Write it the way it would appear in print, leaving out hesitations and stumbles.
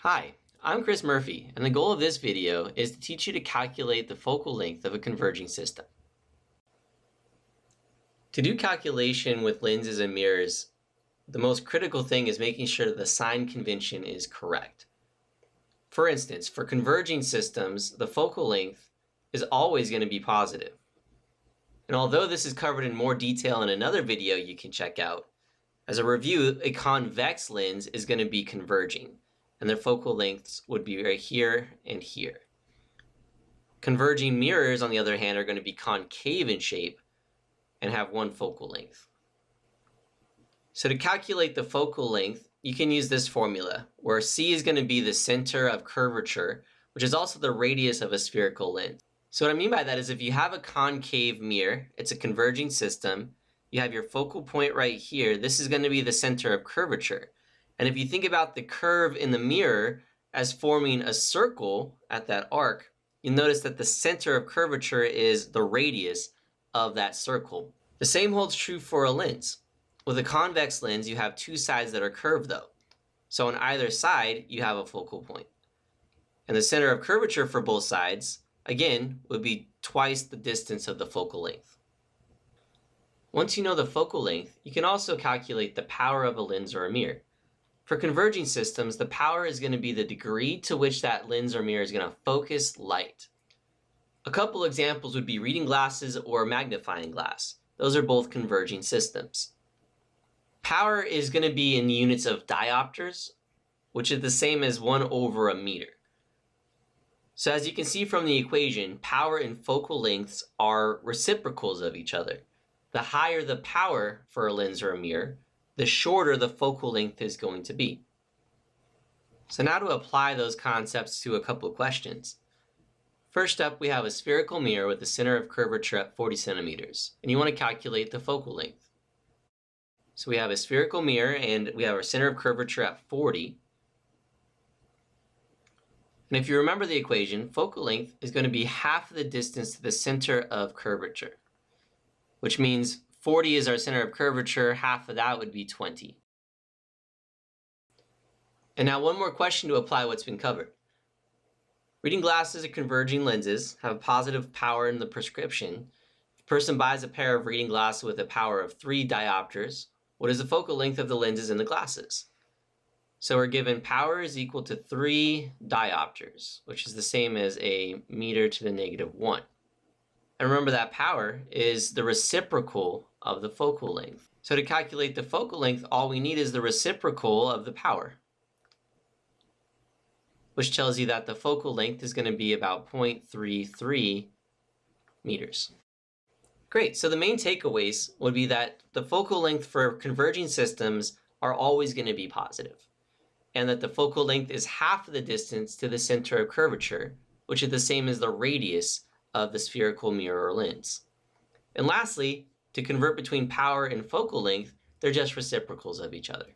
Hi, I'm Chris Murphy, and the goal of this video is to teach you to calculate the focal length of a converging system. To do calculation with lenses and mirrors, the most critical thing is making sure that the sign convention is correct. For instance, for converging systems, the focal length is always going to be positive. And although this is covered in more detail in another video you can check out, as a review, a convex lens is going to be converging, and their focal lengths would be right here and here. Converging mirrors, on the other hand, are going to be concave in shape and have one focal length. So to calculate the focal length, you can use this formula, where C is going to be the center of curvature, which is also the radius of a spherical lens. So what I mean by that is if you have a concave mirror, it's a converging system, you have your focal point right here, this is going to be the center of curvature. And if you think about the curve in the mirror as forming a circle at that arc, you'll notice that the center of curvature is the radius of that circle. The same holds true for a lens. With a convex lens, you have two sides that are curved though. So on either side, you have a focal point. And the center of curvature for both sides, again, would be twice the distance of the focal length. Once you know the focal length, you can also calculate the power of a lens or a mirror. For converging systems, the power is going to be the degree to which that lens or mirror is going to focus light. A couple examples would be reading glasses or magnifying glass. Those are both converging systems. Power is going to be in units of diopters, which is the same as 1 over a meter. So as you can see from the equation, power and focal lengths are reciprocals of each other. The higher the power for a lens or a mirror, the shorter the focal length is going to be. So now to apply those concepts to a couple of questions. First up, we have a spherical mirror with the center of curvature at 40 centimeters, and you want to calculate the focal length. So we have a spherical mirror and we have our center of curvature at 40. And if you remember the equation, focal length is going to be half the distance to the center of curvature, which means 40 is our center of curvature, half of that would be 20. And now one more question to apply what's been covered. Reading glasses or converging lenses have positive power in the prescription. If a person buys a pair of reading glasses with a power of 3 diopters, what is the focal length of the lenses in the glasses? So we're given power is equal to 3 diopters, which is the same as a meter to the negative 1. And remember that power is the reciprocal of the focal length. So to calculate the focal length, all we need is the reciprocal of the power, which tells you that the focal length is going to be about 0.33 meters. Great, so the main takeaways would be that the focal length for converging systems are always going to be positive, and that the focal length is half of the distance to the center of curvature, which is the same as the radius of the spherical mirror or lens. And lastly, to convert between power and focal length, they're just reciprocals of each other.